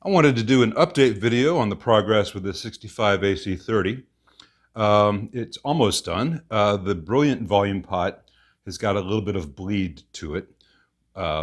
I wanted to do an update video on the progress with the 65 AC30. It's almost done. The Brilliant volume pot has got a little bit of bleed to it,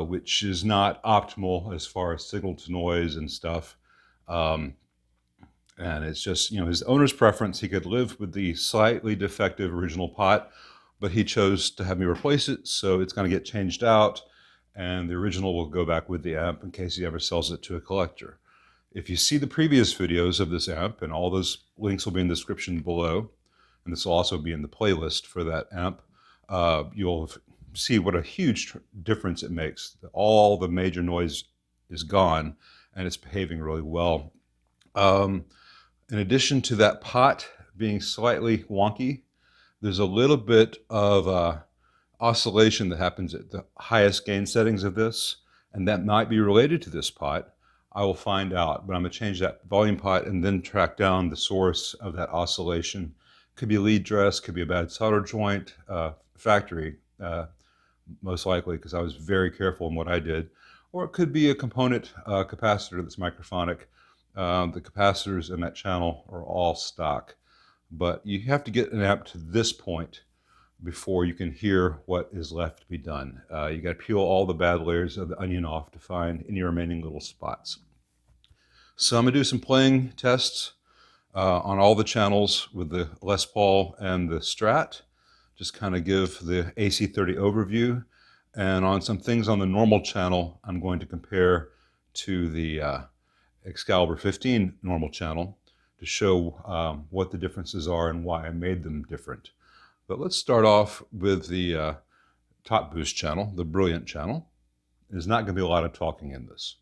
which is not optimal as far as signal to noise and stuff. Um, and it's just, his owner's preference. He could live with the slightly defective original pot, but he chose to have me replace it, so it's going to get changed out, and the original will go back with the amp in case he ever sells it to a collector. If you see the previous videos of this amp, and all those links will be in the description below, and this will also be in the playlist for that amp, you'll see what a huge difference it makes. All the major noise is gone, and it's behaving really well. In addition to that pot being slightly wonky, there's a little bit of oscillation that happens at the highest gain settings of this, and that might be related to this pot. I will find out, but I'm going to change that volume pot and then track down the source of that oscillation. Could be a lead dress, could be a bad solder joint, factory, most likely, because I was very careful in what I did. Or it could be a component capacitor that's microphonic. The capacitors in that channel are all stock, but you have to get an amp to this point before you can hear what is left to be done. You got to peel all the bad layers of the onion off to find any remaining little spots. So I'm going to do some playing tests on all the channels with the Les Paul and the Strat. Just kind of give the AC30 overview. And on some things on the normal channel, I'm going to compare to the Excalibur 15 normal channel to show what the differences are and why I made them different. But let's start off with the top boost channel, the Brilliant channel. There's not going to be a lot of talking in this.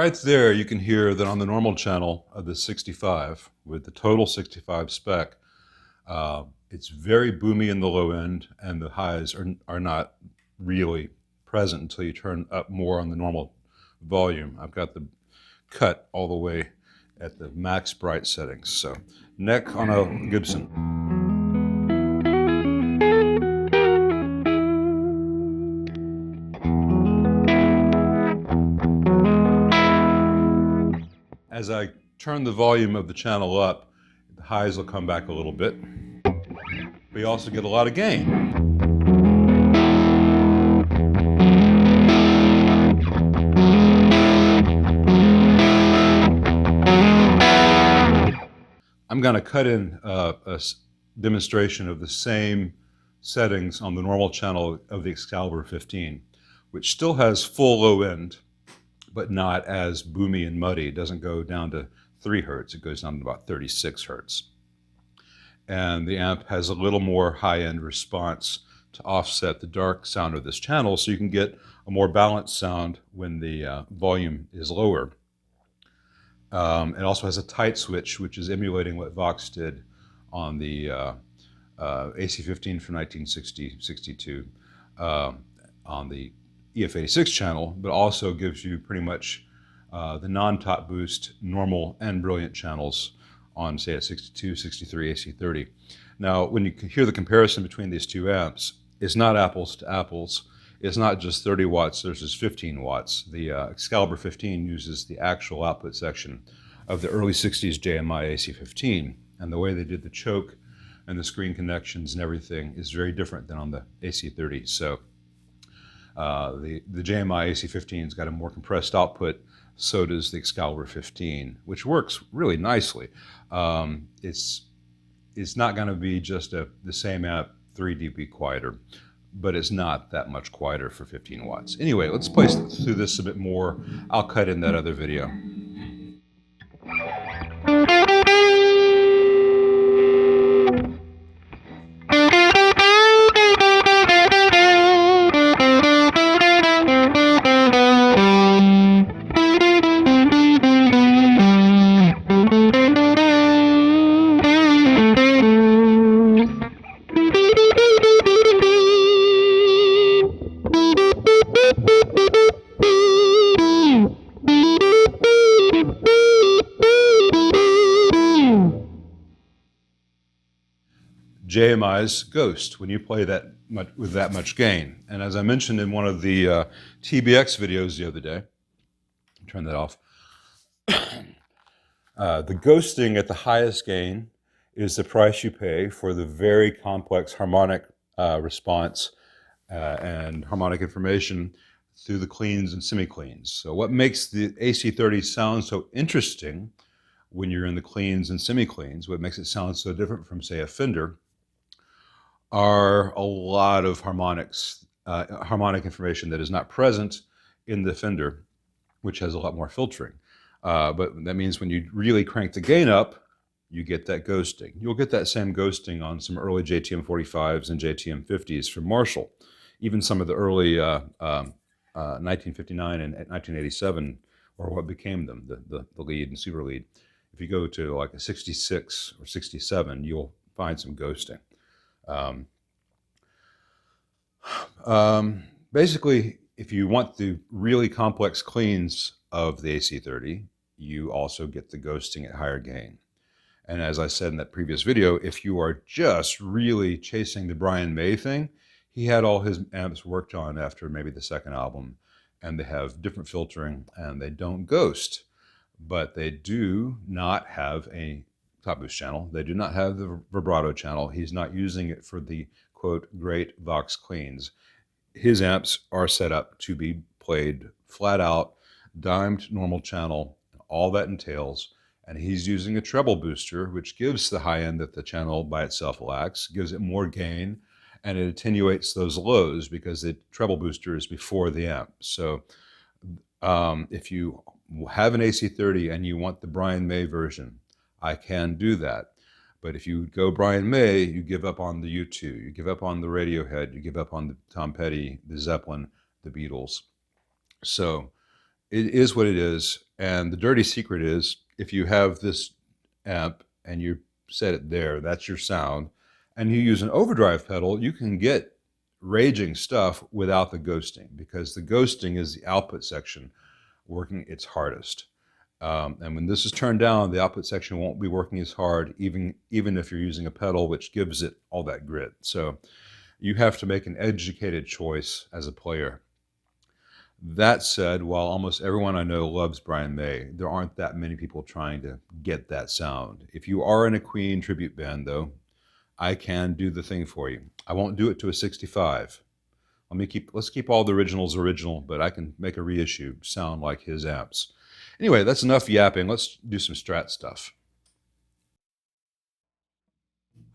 right there, you can hear that on the normal channel of the 65, with the total 65 spec, it's very boomy in the low end, and the highs are not really present until you turn up more on the normal volume. I've got the cut all the way at the max bright settings. So neck on a Gibson. As I turn the volume of the channel up, the highs will come back a little bit. But you also get a lot of gain. I'm going to cut in a demonstration of the same settings on the normal channel of the Excalibur 15, which still has full low end, but not as boomy and muddy. It doesn't go down to 3 hertz. It goes down to about 36 hertz. And the amp has a little more high-end response to offset the dark sound of this channel, so you can get a more balanced sound when the volume is lower. It also has a tight switch, which is emulating what Vox did on the AC15 from 1960-62 on the EF86 channel, but also gives you pretty much the non-top boost, normal and brilliant channels on, say, a 62, 63 AC30. Now, when you hear the comparison between these two amps, it's not apples to apples. It's not just 30 watts versus 15 watts. The Excalibur 15 uses the actual output section of the early 60s JMI AC15. And the way they did the choke and the screen connections and everything is very different than on the AC30. So the JMI AC15's got a more compressed output. So does the Excalibur 15, which works really nicely. It's not going to be just the same amp 3 dB quieter, but it's not that much quieter for 15 watts. Anyway, let's play through this a bit more. I'll cut in that other video. JMI's Ghost when you play that much, with that much gain. And as I mentioned in one of the TBX videos the other day, turn that off, the ghosting at the highest gain is the price you pay for the very complex harmonic response and harmonic information through the cleans and semi-cleans. So what makes the AC30 sound so interesting when you're in the cleans and semi-cleans, what makes it sound so different from, say, a Fender, are a lot of harmonics, harmonic information that is not present in the Fender, which has a lot more filtering. But that means when you really crank the gain up, you get that ghosting. You'll get that same ghosting on some early JTM 45s and JTM 50s from Marshall. Even some of the early 1959 and 1987, or what became them, the lead and super lead. If you go to like a 66 or 67, you'll find some ghosting. Basically, if you want the really complex cleans of the AC30, you also get the ghosting at higher gain. And as I said in that previous video, if you are just really chasing the Brian May thing, he had all his amps worked on after maybe the second album, and they have different filtering and they don't ghost, but they do not have a top boost channel. They do not have the vibrato channel. He's not using it for the, quote, great Vox cleans. His amps are set up to be played flat out, dimed normal channel, all that entails. And he's using a treble booster, which gives the high end that the channel by itself lacks, gives it more gain, and it attenuates those lows because the treble booster is before the amp. So if you have an AC30 and you want the Brian May version, I can do that. But if you go Brian May, you give up on the U2, you give up on the Radiohead, you give up on the Tom Petty, the Zeppelin, the Beatles. So it is what it is. And the dirty secret is if you have this amp and you set it there, that's your sound, and you use an overdrive pedal, you can get raging stuff without the ghosting, because the ghosting is the output section working its hardest. And when this is turned down, the output section won't be working as hard, even if you're using a pedal which gives it all that grit. So you have to make an educated choice as a player. That said, while almost everyone I know loves Brian May, there aren't that many people trying to get that sound. If you are in a Queen tribute band, though, I can do the thing for you. I won't do it to a 65. Let's keep all the originals original, but I can make a reissue sound like his amps. Anyway, that's enough yapping. Let's do some Strat stuff.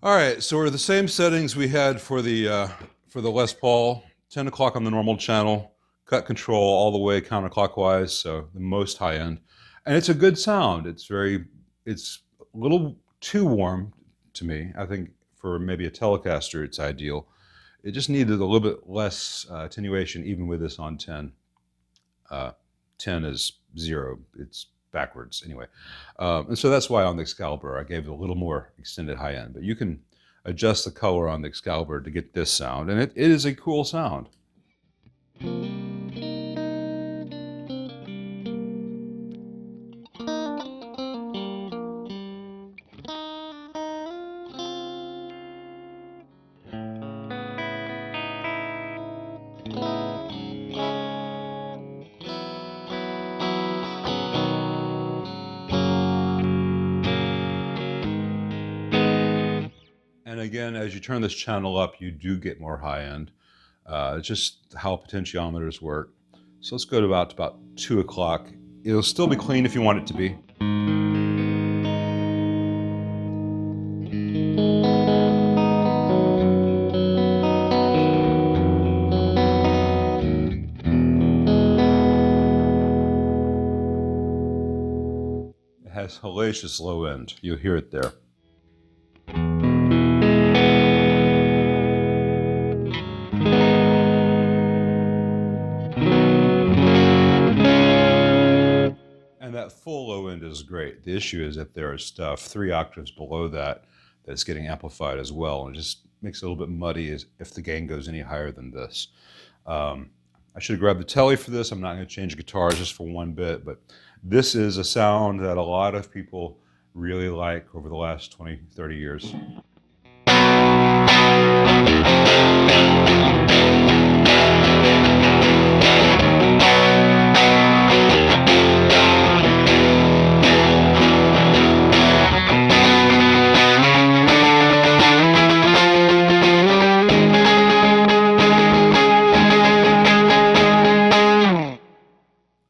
All right, so we're the same settings we had for the Les Paul. 10 o'clock on the normal channel, cut control all the way counterclockwise, so the most high end. And it's a good sound. It's a little too warm to me. I think for maybe a Telecaster, it's ideal. It just needed a little bit less attenuation, even with this on 10. 10 is 0. It's backwards anyway. And so that's why on the Excalibur, I gave it a little more extended high end. But you can adjust the color on the Excalibur to get this sound. And it is a cool sound. And again, as you turn this channel up, you do get more high end. It's just how potentiometers work. So let's go to about 2 o'clock. It'll still be clean if you want it to be. It has hellacious low end. You'll hear it there. And that full low end is great. The issue is that there is stuff 3 octaves below that that's getting amplified as well. And it just makes it a little bit muddy if the gain goes any higher than this. I should have grabbed the telly for this. I'm not going to change guitars just for one bit, but this is a sound that a lot of people really like over the last 20, 30 years.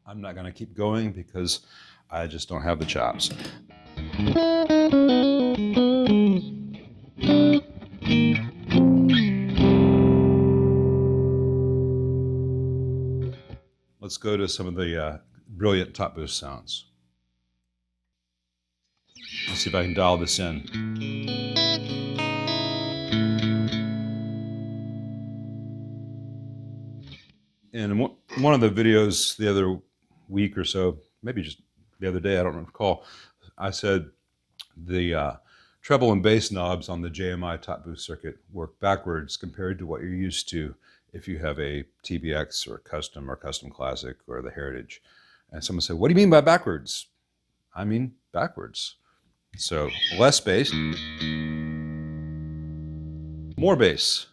I'm not going to keep going because I just don't have the chops. Let's go to some of the brilliant top boost sounds. Let's see if I can dial this in. In one of the videos the other week or so, maybe just the other day, I don't recall, I said the treble and bass knobs on the JMI top boost circuit work backwards compared to what you're used to if you have a TBX or Custom Classic or the Heritage. And someone said, what do you mean by backwards? I mean backwards. So less bass, more bass,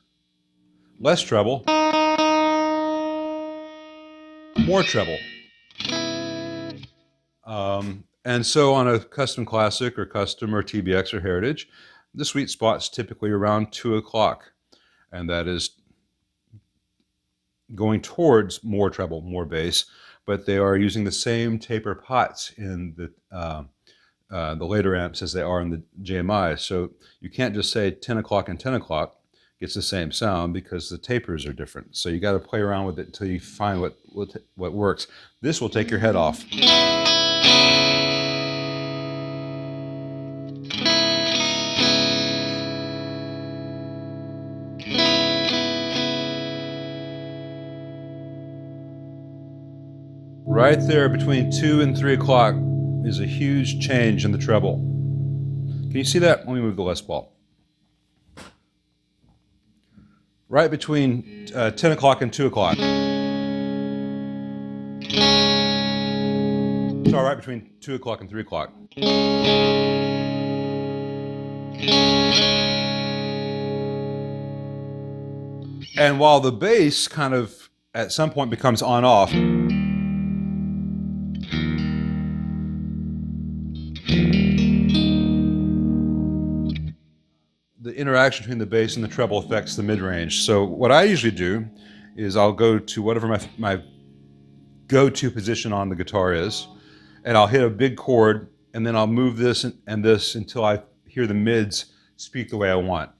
less treble, more treble. And so on a Custom Classic or Custom or TBX or Heritage, the sweet spot's typically around 2 o'clock. And that is going towards more treble, more bass, but they are using the same taper pots in the later amps as they are in the JMI. So you can't just say 10 o'clock and 10 o'clock gets the same sound because the tapers are different. So you got to play around with it until you find what works. This will take your head off. Right there between 2 and 3 o'clock is a huge change in the treble. Can you see that? Let me move the Les Paul. Right between 10 o'clock and 2 o'clock. Sorry, right between 2 o'clock and 3 o'clock. And while the bass kind of at some point becomes on-off, the interaction between the bass and the treble affects the mid-range. So what I usually do is I'll go to whatever my go-to position on the guitar is, and I'll hit a big chord, and then I'll move this and this until I hear the mids speak the way I want.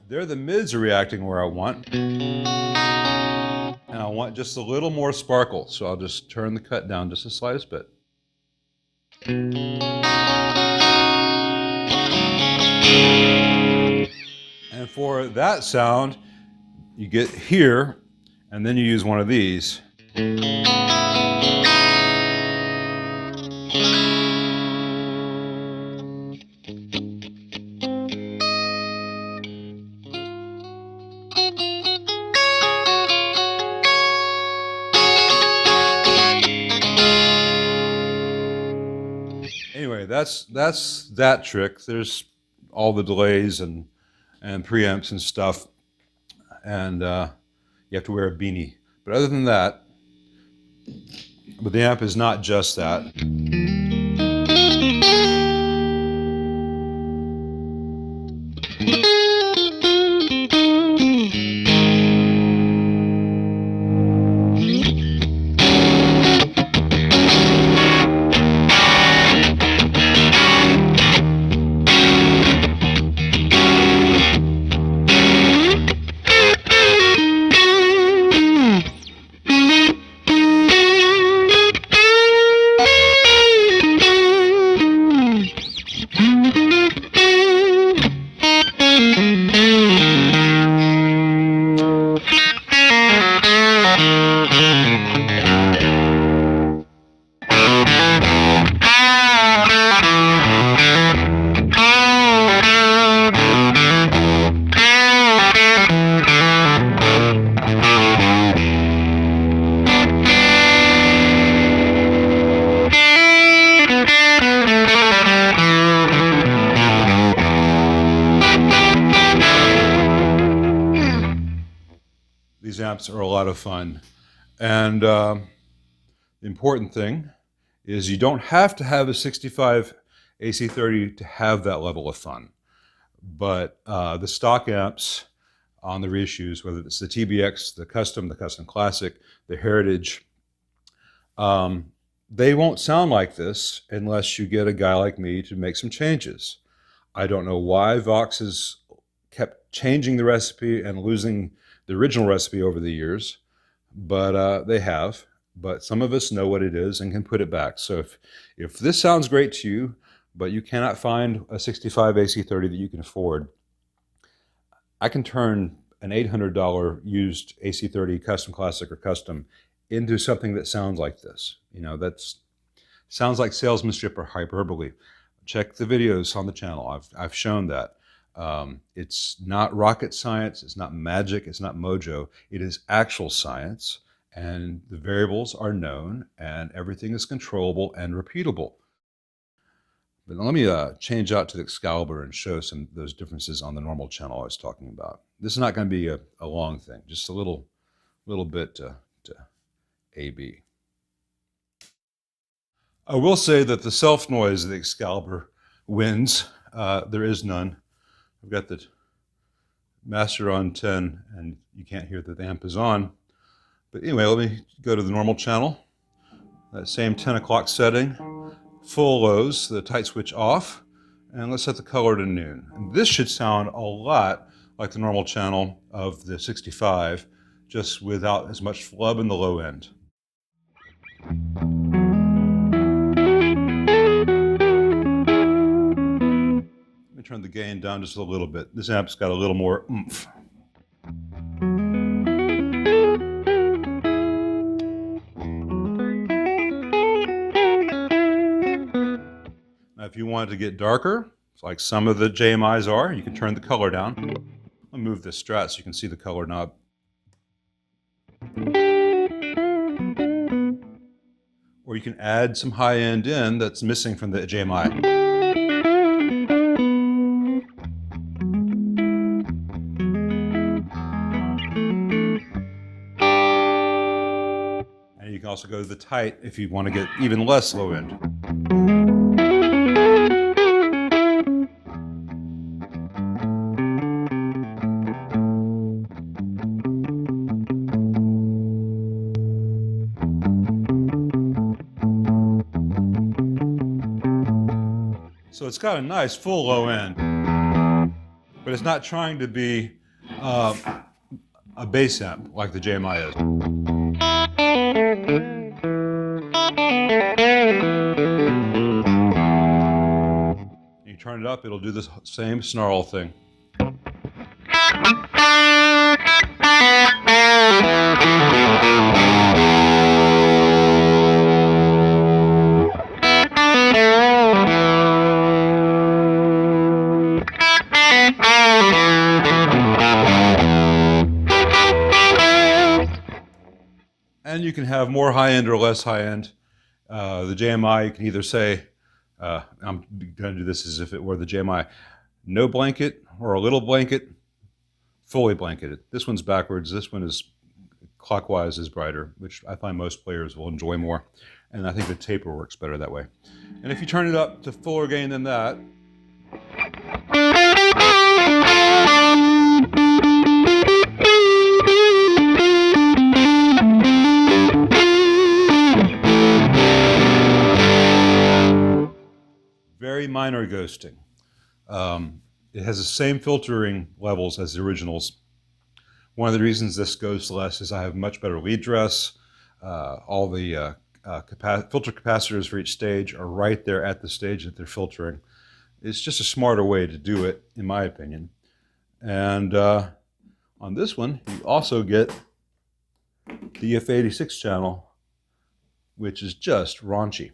There the mids are reacting where I want. And I want just a little more sparkle, so I'll just turn the cut down just the slightest bit. And for that sound, you get here, and then you use one of these. Anyway, that's that trick. There's all the delays and preamps and stuff, and you have to wear a beanie. But other than that, but the amp is not just that. These amps are a lot of fun. And the important thing is you don't have to have a 65 AC30 to have that level of fun. But the stock amps on the reissues, whether it's the TBX, the Custom Classic, the Heritage, they won't sound like this unless you get a guy like me to make some changes. I don't know why Vox has kept changing the recipe and losing the original recipe over the years, but they have. But some of us know what it is and can put it back. So if this sounds great to you, but you cannot find a 65 AC30 that you can afford, I can turn an $800 used AC30 Custom Classic or Custom into something that sounds like this. You know, that's sounds like salesmanship or hyperbole. Check the videos on the channel. I've shown that. It's not rocket science, it's not magic, it's not mojo. It is actual science, and the variables are known, and everything is controllable and repeatable. But let me change out to the Excalibur and show some of those differences on the normal channel I was talking about. This is not going to be a long thing, just a little bit to A-B. I will say that the self noise of the Excalibur wins. There is none. I've got the master on 10 and you can't hear that the amp is on. But anyway, let me go to the normal channel. That same 10 o'clock setting. full lows, the tight switch off, and let's set the color to noon. And this should sound a lot like the normal channel of the 65, just without as much flub in the low end. Let me turn the gain down just a little bit. This amp's got a little more oomph. Now, if you wanted to get darker, like some of the JMIs are, you can turn the color down. I'll move this Strat so you can see the color knob. Or you can add some high end in that's missing from the JMI. And you can also go to the tight if you want to get even less low end. So it's got a nice full low end, but it's not trying to be a bass amp like the JMI is. You turn it up, it'll do this same snarl thing. And you can have more high-end or less high-end. The JMI, you can either say, I'm going to do this as if it were the JMI, no blanket or a little blanket, fully blanketed. This one's backwards. This one is clockwise is brighter, which I find most players will enjoy more. And I think the taper works better that way. And if you turn it up to fuller gain than that, very minor ghosting. It has the same filtering levels as the originals. One of the reasons this goes less is I have much better lead dress. All the filter capacitors for each stage are right there at the stage that they're filtering. It's just a smarter way to do it, in my opinion. And on this one, you also get the F86 channel, which is just raunchy.